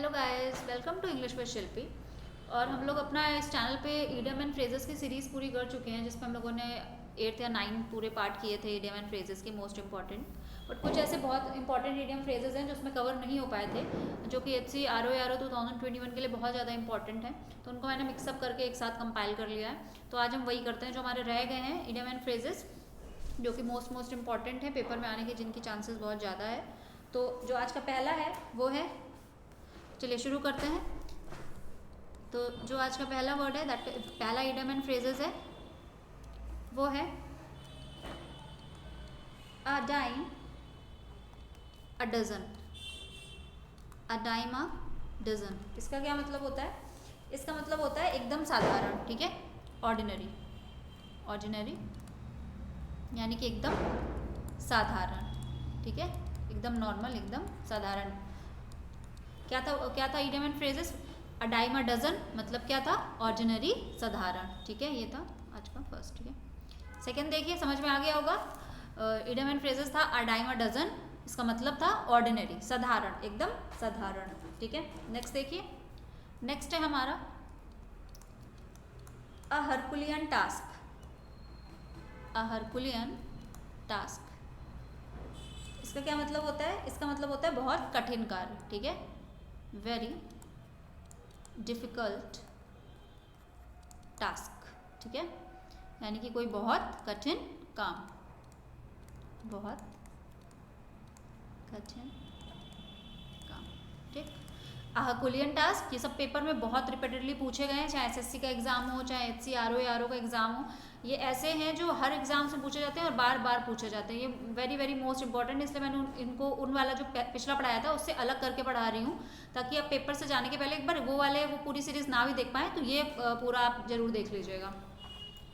Hello guys, welcome to English with Shilpi. और हम लोग अपना इस चैनल पे इडियम एंड फ्रेजेस की सीरीज़ पूरी कर चुके हैं, जिसमें हम लोगों ने 8 या 9 पूरे पार्ट किए थे इडियम एंड फ्रेजेस के मोस्ट इंपॉर्टेंट। बट कुछ ऐसे बहुत इंपॉर्टेंट इडियम फ्रेजेस हैं जो उसमें कवर नहीं हो पाए थे, जो कि HC RO 2021 के लिए बहुत ज़्यादा इंपॉर्टेंट है। तो उनको मैंने मिक्सअप करके एक साथ कंपाइल कर लिया है। तो आज हम वही करते हैं जो हमारे रह गए हैं इडियम एंड फ्रेजेस, जो कि मोस्ट इंपॉर्टेंट है, पेपर में आने के जिनकी चांसेस बहुत ज़्यादा है। तो जो आज का पहला है वो है, चलिए शुरू करते हैं। तो जो आज का पहला वर्ड है, दैट पहला इडियम एंड फ्रेजेस है, वो है a dime a dozen. A dime a dozen, इसका क्या मतलब होता है? इसका मतलब होता है एकदम साधारण, ठीक है, ऑर्डिनरी। ऑर्डिनरी यानी कि एकदम साधारण, ठीक है, एकदम नॉर्मल, एकदम साधारण। क्या था idiom and phrases? A dime a dozen मतलब क्या था? ऑर्डिनरी, साधारण, ठीक है। ये था आज का फर्स्ट, ठीक है। सेकंड देखिए, समझ में आ गया होगा। इडियम एंड फ्रेजेस था अ डाइम अ डजन, इसका मतलब था ऑर्डिनरी, साधारण, एकदम साधारण, ठीक है। नेक्स्ट देखिए, नेक्स्ट है हमारा अ हरकुलियन टास्क। अ हरकुलियन टास्क, इसका क्या मतलब होता है? इसका मतलब होता है बहुत कठिन कार्य, ठीक है, वेरी डिफिकल्ट टास्क, ठीक है, यानी कि कोई बहुत कठिन काम, बहुत कठिन काम, ठीक। हरकुलियन टास्क, ये सब पेपर में बहुत रिपीटेडली पूछे गए हैं, चाहे SSC का एग्जाम हो, चाहे HC RO का एग्जाम हो। ये ऐसे हैं जो हर एग्जाम से पूछे जाते हैं और बार बार पूछे जाते हैं। ये वेरी मोस्ट इंपॉर्टेंट, इसलिए मैंने इनको उन वाला जो पिछला पढ़ाया था उससे अलग करके पढ़ा रही हूँ, ताकि आप पेपर से जाने के पहले एक बार वो पूरी सीरीज ना भी देख पाए तो ये पूरा आप जरूर देख लीजिएगा।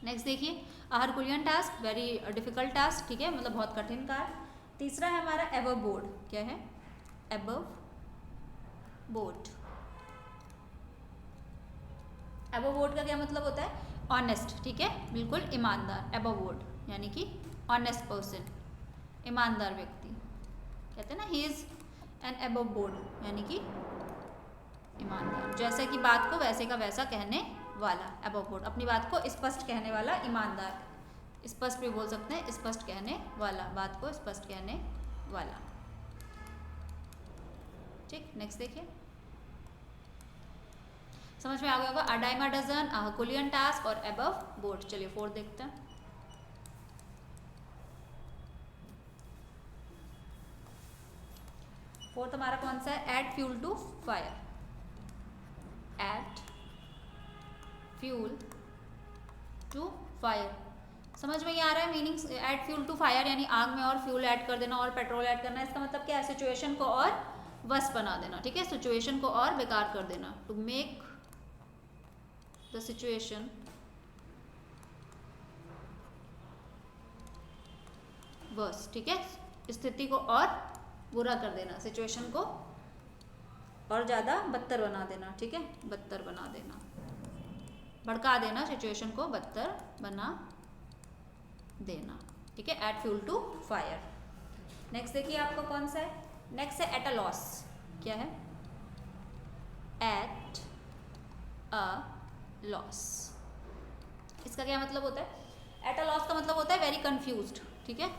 नेक्स्ट देखिए, Herculean task, very difficult task, ठीक है, मतलब बहुत कठिन कार्य। तीसरा है हमारा एबव बोर्ड। क्या है? Above board. एबव बोर्ड का क्या मतलब होता है? ऑनेस्ट, ठीक है, बिल्कुल ईमानदार। एबव बोर्ड यानी कि ऑनेस्ट पर्सन, ईमानदार व्यक्ति। कहते हैं ना, he is an above board, यानी कि ईमानदार, जैसे कि बात को वैसे का वैसा कहने वाला। एबव बोर्ड, अपनी बात को स्पष्ट कहने वाला, ईमानदार। स्पष्ट भी बोल सकते हैं, स्पष्ट कहने वाला, बात को स्पष्ट कहने वाला, ठीक। नेक्स्ट देखिए, समझ में आ गया होगा। A dime a dozen, a Herculean task और एबव बोर्ड। चलिए फोर्थ देखते हैं। फोर्थ हमारा कौन सा है? Add fuel to fire. Add fuel to fire, समझ में ये आ रहा है meaning? Add fuel to fire यानी आग में और फ्यूल ऐड कर देना और पेट्रोल ऐड करना। इसका मतलब क्या है? सिचुएशन को और वर्स बना देना, ठीक है, सिचुएशन को और बेकार कर देना। To make the situation worse, ठीक है, स्थिति को और बुरा कर देना, सिचुएशन को और ज़्यादा बदतर बना देना, ठीक है, बदतर बना देना, भड़का देना, सिचुएशन को बदतर बना देना, ठीक है। Add fuel to fire. Next देखिए आपको कौन सा है? नेक्स्ट है एट अ लॉस। क्या है? एट अ लॉस, इसका क्या मतलब होता है? एट अ लॉस का मतलब होता है वेरी कंफ्यूज्ड, ठीक है,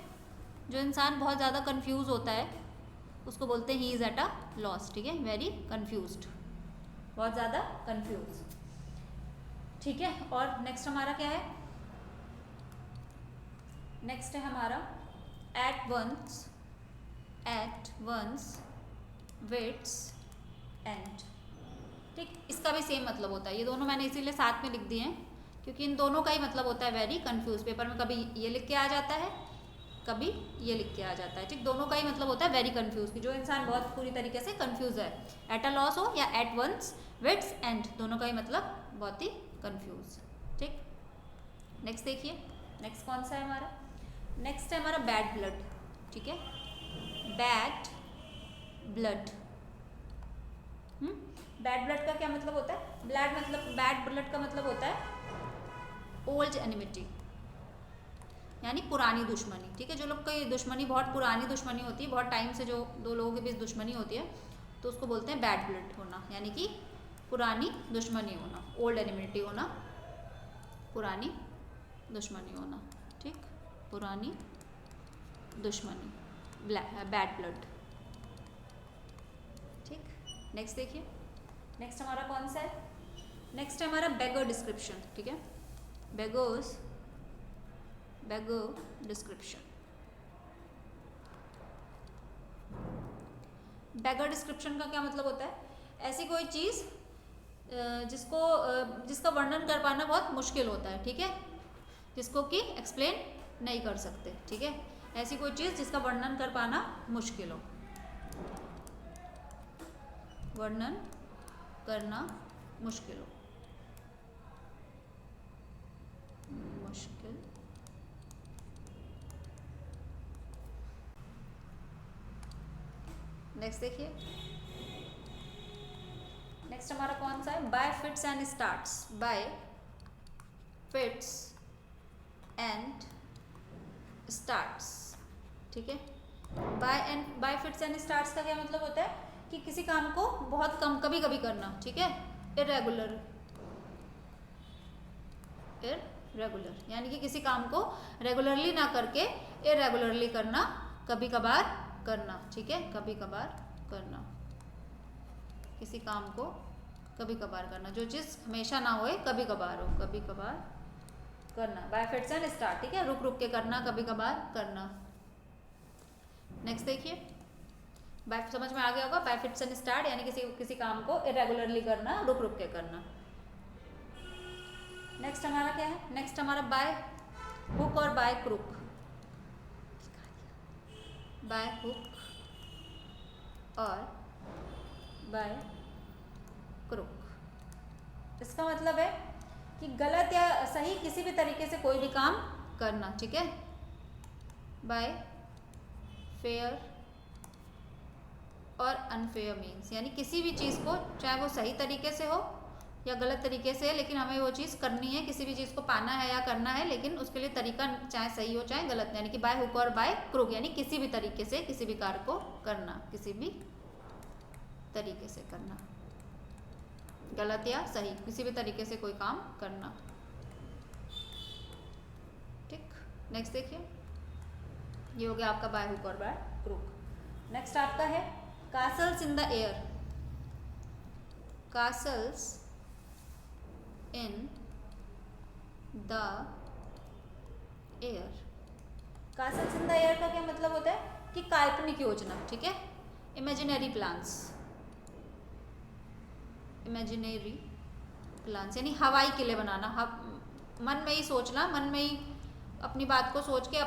जो इंसान बहुत ज़्यादा कंफ्यूज होता है उसको बोलते हैं he is at a loss, ठीक है, वेरी कंफ्यूज्ड, बहुत ज़्यादा कंफ्यूज, ठीक है। और नेक्स्ट हमारा क्या है? नेक्स्ट है हमारा एट वंस विट्स एंड, ठीक, इसका भी सेम मतलब होता है। ये दोनों मैंने इसीलिए साथ में लिख दिए हैं क्योंकि इन दोनों का ही मतलब होता है वेरी कंफ्यूज। पेपर में कभी ये लिख के आ जाता है, कभी ये लिख के आ जाता है, ठीक, दोनों का ही मतलब होता है वेरी कंफ्यूज, कि जो इंसान बहुत पूरी तरीके से कंफ्यूज है। एट अ लॉस हो या एट वंस विट्स एंड, दोनों का ही मतलब बहुत ही कंफ्यूज, ठीक। नेक्स्ट देखिए, नेक्स्ट कौन सा है हमारा? नेक्स्ट है हमारा बैड ब्लड, ठीक है, बैड ब्लड। बैड ब्लड का क्या मतलब होता है? बैड ब्लड का मतलब होता है ओल्ड एनिमिटी, यानी पुरानी दुश्मनी, ठीक है, जो लोग की दुश्मनी बहुत पुरानी दुश्मनी होती है, बहुत टाइम से जो दो लोगों के बीच दुश्मनी होती है, तो उसको बोलते हैं बैड ब्लड होना, यानी कि पुरानी दुश्मनी होना, ओल्ड एनिमिटी होना, पुरानी दुश्मनी होना। ठीक, पुरानी दुश्मनी, बैड ब्लड। ठीक, नेक्स्ट देखिए, नेक्स्ट हमारा कौन सा है? नेक्स्ट है हमारा बेगर डिस्क्रिप्शन। ठीक है, बेगर डिस्क्रिप्शन। बेगर डिस्क्रिप्शन का क्या मतलब होता है? ऐसी कोई चीज़ जिसका वर्णन कर पाना बहुत मुश्किल होता है। ठीक है, जिसको कि एक्सप्लेन नहीं कर सकते। ठीक है, ऐसी कोई चीज़ जिसका वर्णन कर पाना मुश्किल हो, वर्णन करना मुश्किल हो, मुश्किल। नेक्स्ट देखिए, नेक्स्ट हमारा कौन सा है? Bye fits and starts. Bye fits and starts. ठीक है, बाय फिट्स एंड स्टार्ट्स का क्या मतलब होता है? कि किसी काम को बहुत कम कभी कभी करना। ठीक है, इरेगुलर यानी कि किसी काम को रेगुलरली ना करके इरेगुलरली करना, कभी कभार करना। ठीक है, कभी कभार करना, किसी काम को कभी कभार करना, जो चीज़ हमेशा ना होए कभी कभार हो, कभी कभार करना। Bye fits and start. ठीक है, रुक रुक के करना, कभी कभार करना। नेक्स्ट देखिए, बाय, समझ में आ गया होगा, बाय फिट्स एंड स्टार्ट यानी किसी काम को इरेगुलरली करना, रुक रुक के करना। नेक्स्ट हमारा क्या है? नेक्स्ट हमारा बाय हुक और बाय क्रुक। बाय हुक और बाय क्रुक, इसका मतलब है कि गलत या सही किसी भी तरीके से कोई भी काम करना। ठीक है, बाय फेयर और अनफेयर मीन्स, यानी किसी भी चीज़ को, चाहे वो सही तरीके से हो या गलत तरीके से, लेकिन हमें वो चीज़ करनी है, किसी भी चीज़ को पाना है या करना है, लेकिन उसके लिए तरीका चाहे सही हो चाहे गलत, यानी कि बाय हुक और बाय क्रुक, यानी किसी भी तरीके से किसी भी कार्य को करना, किसी भी तरीके से करना, गलत या सही किसी भी तरीके से कोई काम करना। ठीक, नेक्स्ट देखिए, ये हो गया आपका बाय हुक और बाय क्रुक। नेक्स्ट आपका है castles in the air. Castles in the air. Castles in the air का क्या मतलब होता है? कि काल्पनिक योजना। ठीक है, इमेजिनरी प्लान्स, इमेजिनरी प्लान्स यानी हवाई किले बनाना, मन में ही सोचना, मन में ही अपनी बात को सोच के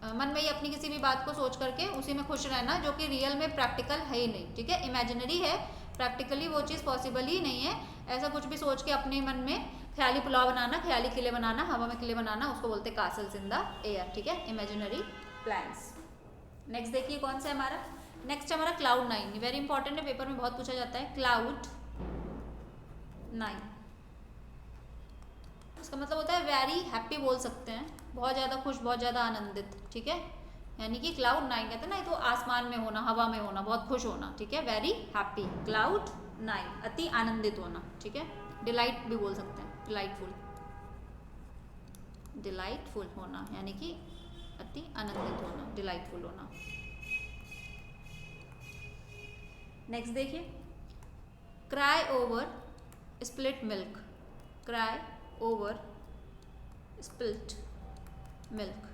मन में ही अपनी किसी भी बात को सोच करके उसी में खुश रहना, जो कि रियल में प्रैक्टिकल है ही नहीं। ठीक है, इमेजिनरी है, प्रैक्टिकली वो चीज़ पॉसिबल ही नहीं है। ऐसा कुछ भी सोच के अपने मन में ख्याली पुलाव बनाना, ख्याली किले बनाना, हवा में किले बनाना, उसको बोलते हैं कासल्स इन द एयर। ठीक है, इमेजिनरी प्लान्स। नेक्स्ट देखिए कौन सा है हमारा? नेक्स्ट हमारा क्लाउड नाइन। वेरी इंपॉर्टेंट है, पेपर में बहुत पूछा जाता है। क्लाउड नाइन, इसका मतलब होता है वेरी हैप्पी बोल सकते हैं, बहुत ज़्यादा खुश, बहुत ज़्यादा आनंदित। ठीक है, यानी कि क्लाउड नाइन कहते हैं ना, तो आसमान में होना, हवा में होना, बहुत खुश होना। ठीक है, वेरी हैप्पी, क्लाउड नाइन, अति आनंदित होना। ठीक है, डिलाइट भी बोल सकते हैं, डिलाइटफुल, डिलाइटफुल होना यानी कि अति आनंदित होना, डिलाइटफुल होना। नेक्स्ट देखिए, cry over split milk. Cry over spilt milk,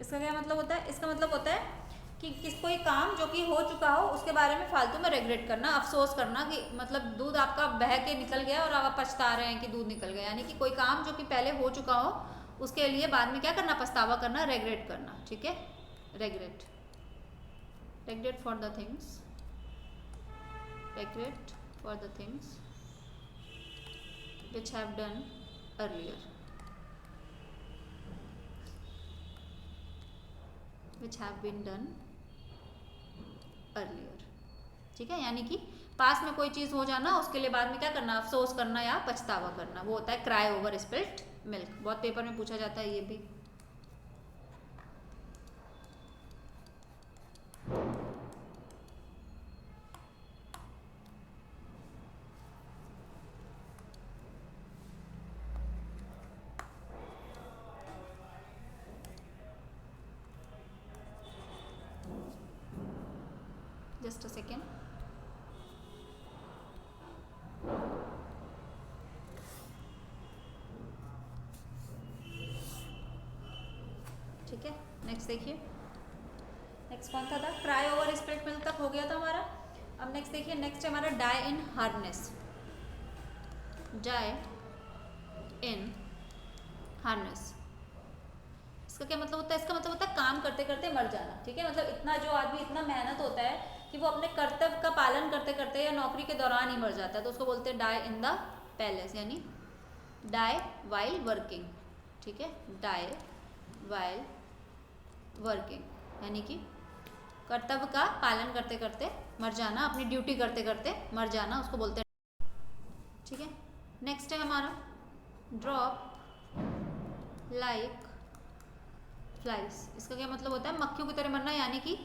इसका क्या मतलब होता है? इसका मतलब होता है कि कोई काम जो कि हो चुका हो उसके बारे में फालतू में रिग्रेट करना, अफसोस करना, कि मतलब दूध आपका बह के निकल गया और आप पछता रहे हैं कि दूध निकल गया, यानी कि कोई काम जो कि पहले हो चुका हो उसके लिए बाद में क्या करना? पछतावा करना, रिग्रेट करना। ठीक है, regret, regret for the things, regret for the things which have done earlier, which have been done earlier। ठीक है, यानी कि पास में कोई चीज़ हो जाना, उसके लिए बाद में क्या करना? अफसोस करना या पछतावा करना, वो होता है क्राई ओवर स्पिल्ट मिल्क। बहुत पेपर में पूछा जाता है ये भी। Just a second. ठीक है, नेक्स्ट देखिए, नेक्स्ट कौन था क्राई ओवर स्प्लिट मिल्क तक हो गया था हमारा। अब नेक्स्ट देखिए, नेक्स्ट है हमारा डाई इन हार्नेस। डाई इन हार्नेस, इसका क्या मतलब होता है? इसका मतलब होता है काम करते करते मर जाना। ठीक है, मतलब इतना जो आदमी इतना मेहनत होता है कि वो अपने कर्तव्य का पालन करते करते या नौकरी के दौरान ही मर जाता है, तो उसको बोलते हैं डाई इन द पैलेस, यानी डाई वाइल वर्किंग। ठीक है, डाई वाइल वर्किंग, यानी कि कर्तव्य का पालन करते करते मर जाना, अपनी ड्यूटी करते करते मर जाना, उसको बोलते हैं। ठीक है, नेक्स्ट है हमारा ड्रॉप लाइक फ्लाइज। इसका क्या मतलब होता है? मक्खियों की तरह मरना, यानी कि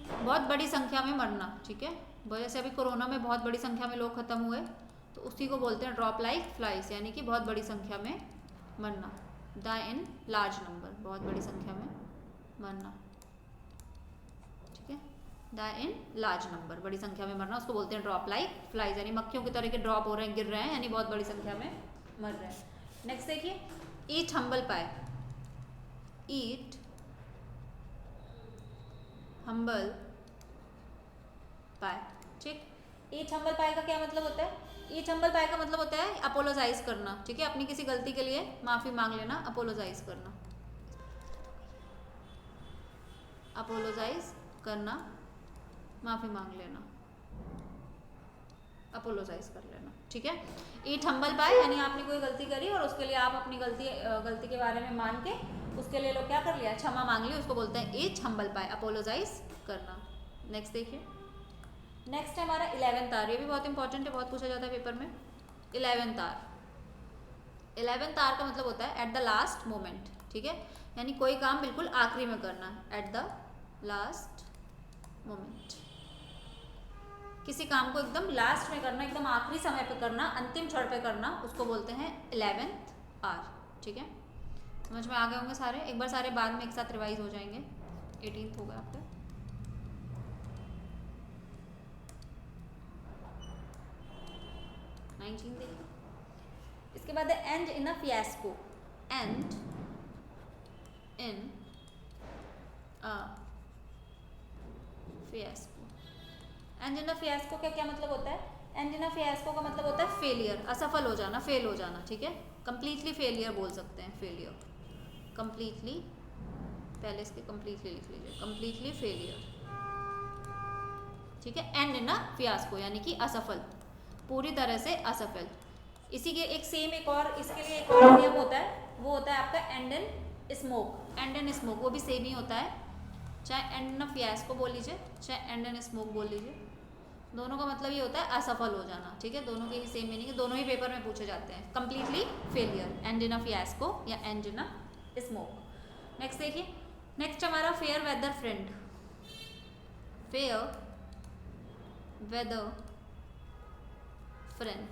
बहुत बड़ी संख्या में मरना। ठीक है, जैसे अभी कोरोना में बहुत बड़ी संख्या में लोग खत्म हुए, तो उसी को बोलते हैं ड्रॉप लाइक फ्लाइज, यानी कि बहुत बड़ी संख्या में मरना। डाई इन लार्ज नंबर, बहुत बड़ी संख्या में मरना। ठीक है, डाई इन लार्ज नंबर, बड़ी संख्या में मरना, उसको बोलते हैं ड्रॉप लाइक फ्लाइज, यानी मक्खियों की तरह के ड्रॉप हो रहे हैं, गिर रहे हैं, यानी बहुत बड़ी संख्या में मर रहे हैं। नेक्स्ट देखिए, ईट हम्बल पाई। ईट हम्बल पाई। ठीक, ईट हम्बल पाई का क्या मतलब होता है? ईट हम्बल पाई का मतलब होता है अपोलोजाइज करना। ठीक है, अपनी किसी गलती के लिए माफी मांग लेना, अपोलोजाइज करना। अपोलोजाइज करना, माफी मांग लेना, अपोलोजाइज कर लेना। ठीक है, ईट हम्बल पाई यानी आपने कोई गलती करी और उसके लिए आप अपनी गलती के बारे में मान के उसके लिए लोग क्या कर लिया, क्षमा मांग ली, उसको बोलते हैं ईट हम्बल पाई, अपोलोजाइज करना। नेक्स्ट देखिए, नेक्स्ट है हमारा 11th आवर। ये भी बहुत इंपॉर्टेंट है, बहुत पूछा जाता है पेपर में। 11th आवर, 11th आवर का मतलब होता है एट द लास्ट मोमेंट। ठीक है, यानी कोई काम बिल्कुल आखिरी में करना, एट द लास्ट मोमेंट। किसी काम को एकदम लास्ट में करना, एकदम आखिरी समय पे करना, अंतिम क्षण पे करना, उसको बोलते हैं 11th आवर। ठीक है, समझ में आ गए होंगे सारे? एक बार सारे बाद में एक साथ रिवाइज हो जाएंगे। 18th होगा आपका। देखिए, इसके बाद है and in a fiasco. And in a fiasco. And in a fiasco का क्या मतलब होता है? एंड इन अ फियास्को का मतलब होता है फेलियर, असफल हो जाना, फेल हो जाना। ठीक है, कंप्लीटली फेलियर बोल सकते हैं, फेलियर, कंप्लीटली, पहले इसके कंप्लीटली लिख लीजिए, कंप्लीटली फेलियर। ठीक है, एंड इन अ फियास्को यानी कि असफल, पूरी तरह से असफल। इसी के एक सेम एक और, इसके लिए एक और नियम होता है, वो होता है आपका and in smoke. And in smoke वो भी सेम ही होता है, चाहे एंड इन अ फियास्को बोल लीजिए, चाहे एंड इन स्मोक बोल लीजिए, दोनों का मतलब ये होता है असफल हो जाना। ठीक है, दोनों के ही सेम मीनिंग है, दोनों ही पेपर में पूछे जाते हैं। Completely failure, end in a fiasco या end in a smoke. Next देखिए, नेक्स्ट हमारा fair weather friend. Fair weather friend,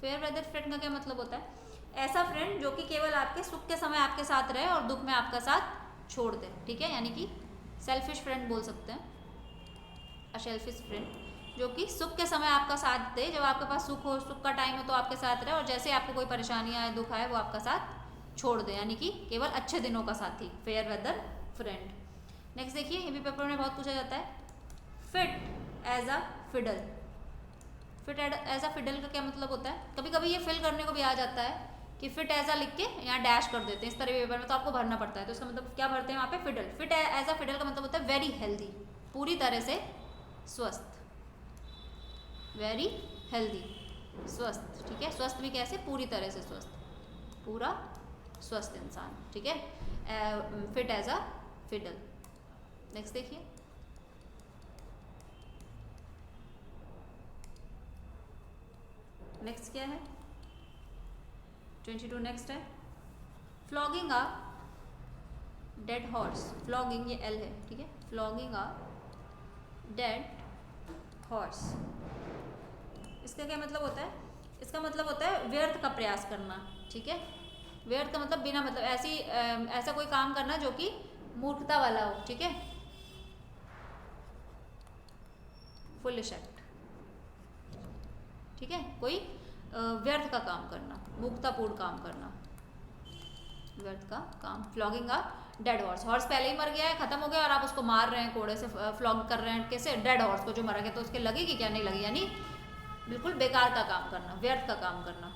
fair weather friend का क्या मतलब होता है? ऐसा फ्रेंड जो कि केवल आपके सुख के समय आपके साथ रहे और दुख में आपका साथ छोड़ दे। ठीक है, यानी कि सेल्फिश फ्रेंड बोल सकते हैं, अ सेल्फिश फ्रेंड, जो कि सुख के समय आपका साथ दे, जब आपके पास सुख हो, सुख का टाइम हो तो आपके साथ रहे, और जैसे आपको कोई परेशानी आए, दुख आए, वो आपका साथ छोड़ दे, यानी कि केवल अच्छे दिनों का साथी, फेयर वेदर फ्रेंड। नेक्स्ट देखिए, ये भी पेपर में बहुत पूछा जाता है, fit as a fiddle. Fit as a fiddle का क्या मतलब होता है? कभी कभी ये फिल करने को भी आ जाता है कि फिट एज अ लिख के यहाँ डैश कर देते हैं, इस तरह पेपर में तो आपको भरना पड़ता है, तो इसका मतलब क्या भरते हैं वहाँ पे? Fiddle. Fit as a fiddle का मतलब होता है वेरी हेल्दी, पूरी तरह से स्वस्थ, वेरी हेल्दी, स्वस्थ। ठीक है, स्वस्थ भी कैसे? पूरी तरह से स्वस्थ, पूरा स्वस्थ इंसान। ठीक है, fit as a fiddle. Next देखिए, नेक्स्ट क्या है? 22 नेक्स्ट है, flogging a dead horse. Flogging, ये एल है। ठीक है, फ्लॉगिंग अ डेड हॉर्स, इसका क्या मतलब होता है? इसका मतलब होता है व्यर्थ का प्रयास करना। ठीक है, व्यर्थ का मतलब बिना मतलब, ऐसा कोई काम करना जो कि मूर्खता वाला हो। ठीक है, फुलिश एक्ट, ठीक है, कोई व्यर्थ का काम करना, मूर्खतापूर्ण काम करना, व्यर्थ का काम। Flogging a dead horse, horse पहले ही मर गया है, खत्म हो गया, और आप उसको मार रहे हैं कोड़े से, फ्लॉग कर रहे हैं कैसे, डेड हॉर्स को जो मरा गया, तो उसके लगेगी क्या, नहीं लगेगी, यानी बिल्कुल बेकार का काम करना, व्यर्थ का काम करना।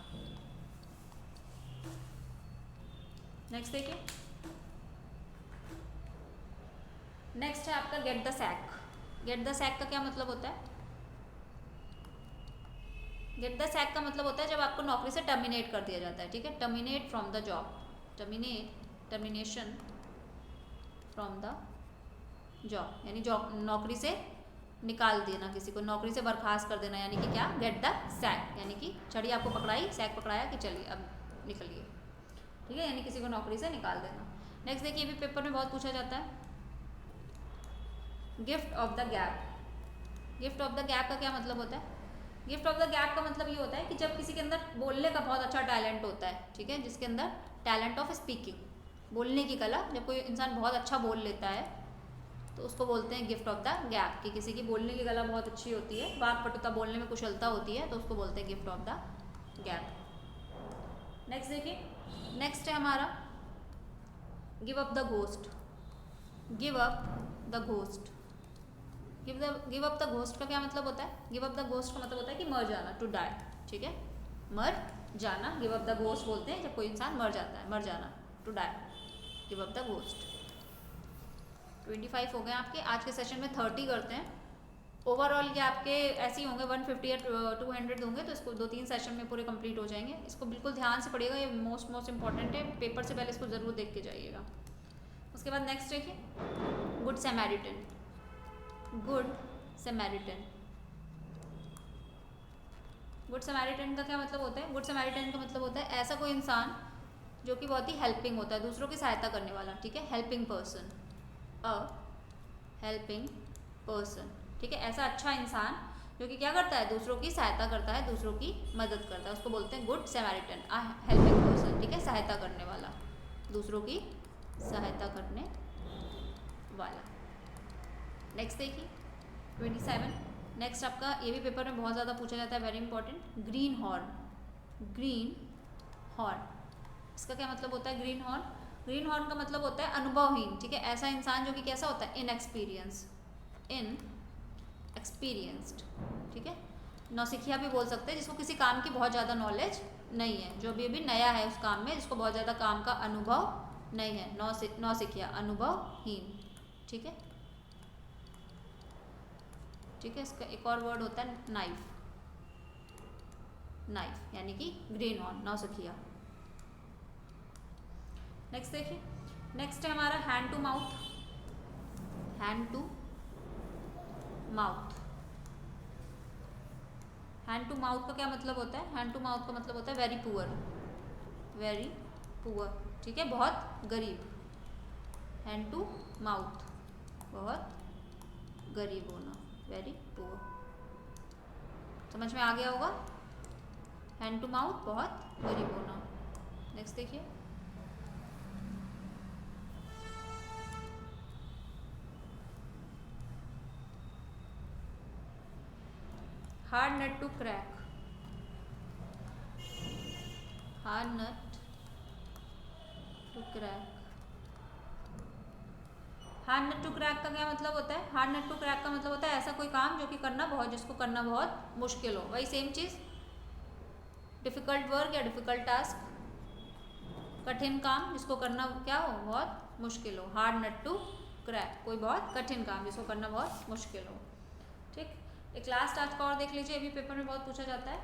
नेक्स्ट देखिए, नेक्स्ट है आपका get the sack. Get the sack का क्या मतलब होता है? गेट द सैक का मतलब होता है जब आपको नौकरी से टर्मिनेट कर दिया जाता है, ठीक है, terminate from the job, termination from the job, यानी जॉब, नौकरी से निकाल देना, किसी को नौकरी से बर्खास्त कर देना, यानी कि क्या, गेट द सैक, यानी कि छड़ी आपको पकड़ाई, सैक पकड़ाया कि चलिए अब निकलिए, ठीक है, यानी किसी को नौकरी से निकाल देना। नेक्स्ट देखिए, ये भी पेपर में बहुत पूछा जाता है, gift of the gap. Gift of the gap का क्या मतलब होता है? गिफ्ट ऑफ द गैप का मतलब ये होता है कि जब किसी के अंदर बोलने का बहुत अच्छा टैलेंट होता है, ठीक है, जिसके अंदर टैलेंट ऑफ स्पीकिंग, बोलने की कला, जब कोई इंसान बहुत अच्छा बोल लेता है तो उसको बोलते हैं गिफ्ट ऑफ द गैप, कि किसी की बोलने की कला बहुत अच्छी होती है, वाक पटुता, बोलने में कुशलता होती है, तो उसको बोलते हैं gift of the gap. Next देखिए, नेक्स्ट है हमारा give up the ghost. Give up the ghost, give up the ghost का क्या मतलब होता है? गिव अप द घोस्ट का मतलब होता है कि मर जाना, टू डाई, ठीक है, मर जाना, गिव अप द घोस्ट बोलते हैं जब कोई इंसान मर जाता है, मर जाना, to die, give up the ghost. 25 हो गए आपके, आज के सेशन में 30 करते हैं। ओवरऑल ये आपके ऐसे ही होंगे, 150 या 200 होंगे, तो इसको 2-3 सेशन में पूरे कंप्लीट हो जाएंगे। इसको बिल्कुल ध्यान से पढ़िएगा, ये मोस्ट इंपॉर्टेंट है, पेपर से पहले इसको ज़रूर देख के जाइएगा। उसके बाद नेक्स्ट देखिए, गुड सैमरिटन। गुड सैमरिटन, गुड सैमरिटन का क्या मतलब होता है? गुड सैमरिटन का मतलब होता है ऐसा कोई इंसान जो कि बहुत ही हेल्पिंग होता है, दूसरों की सहायता करने वाला, ठीक है, helping person, a helping person, ठीक है, ऐसा अच्छा इंसान जो कि क्या करता है, दूसरों की सहायता करता है, दूसरों की मदद करता है, उसको बोलते हैं गुड सैमरिटन, अ हेल्पिंग पर्सन, ठीक है, सहायता करने वाला, दूसरों की सहायता करने वाला। नेक्स्ट देखिए 27, नेक्स्ट आपका ये भी पेपर में बहुत ज़्यादा पूछा जाता है, very important, green horn. Green horn, इसका क्या मतलब होता है? ग्रीन हॉर्न, ग्रीन हॉर्न का मतलब होता है अनुभवहीन, ठीक है, ऐसा इंसान जो कि कैसा होता है, इनएक्सपीरियंस, इनएक्सपीरियंस्ड, ठीक है, नौसिखिया भी बोल सकते हैं, जिसको किसी काम की बहुत ज़्यादा नॉलेज नहीं है, जो अभी अभी नया है उस काम में, जिसको बहुत ज़्यादा काम का अनुभव नहीं है, नौसिखिया, अनुभवहीन, ठीक है, ठीक है। इसका एक और वर्ड होता है नाइफ, नाइफ यानी कि ग्रीन हॉर्न, नौसिखिया। नेक्स्ट देखिए, नेक्स्ट है हमारा hand to mouth. Hand to mouth, hand to mouth का क्या मतलब होता है? हैंड टू माउथ का मतलब होता है वेरी पुअर, वेरी पुअर, ठीक है, बहुत गरीब, हैंड टू माउथ, बहुत गरीब होना, वेरी पुअर, समझ में आ गया होगा, हैंड टू माउथ, बहुत गरीब होना। नेक्स्ट देखिए, hard nut to crack. Hard nut to crack, hard nut to crack का क्या मतलब होता है? हार्ड नट टू क्रैक का मतलब होता है ऐसा कोई काम जो कि करना बहुत, जिसको करना बहुत मुश्किल हो, वही सेम चीज़, डिफ़िकल्ट वर्क या डिफ़िकल्ट टास्क, कठिन काम जिसको करना क्या हो, बहुत मुश्किल हो, हार्ड नट टू क्रैक, कोई बहुत कठिन काम जिसको करना बहुत मुश्किल हो, ठीक। एक लास्ट आज का और देख लीजिए, अभी पेपर में बहुत पूछा जाता है,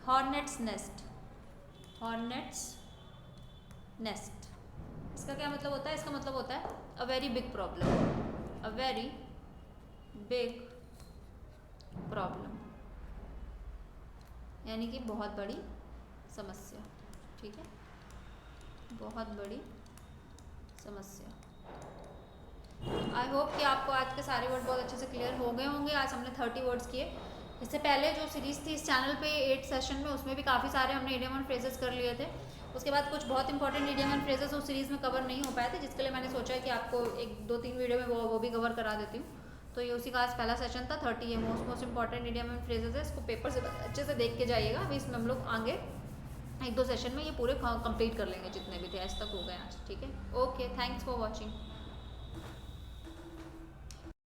हॉर्नेट्स नेस्ट। हॉर्नेट्स नेस्ट, इसका क्या मतलब होता है? इसका मतलब होता है a very big problem, a very big problem, यानी कि बहुत बड़ी समस्या, ठीक है, बहुत बड़ी समस्या। आई होप कि आपको आज के सारे वर्ड बहुत अच्छे से क्लियर हो गए होंगे। आज हमने 30 वर्ड्स किए। इससे पहले जो सीरीज़ थी इस चैनल पे 8 सेशन में, उसमें भी काफ़ी सारे हमने इडियम एंड फ्रेजेस कर लिए थे। उसके बाद कुछ बहुत इंपॉर्टेंट इडियम एंड फ्रेजेस उस सीरीज़ में कवर नहीं हो पाए थे, जिसके लिए मैंने सोचा कि आपको 1-2-3 वीडियो में वो भी कवर करा देती हूँ। तो ये उसी का आज पहला सेशन था 30। ये most important idiom and phrases है, इसको पेपर से अच्छे से देख के जाइएगा। अभी इसमें हम लोग आगे 1-2 सेशन में ये पूरे कंप्लीट कर लेंगे जितने भी थे, आज तक हो गए आज। ठीक है, ओके, थैंक्स फॉर वॉचिंग।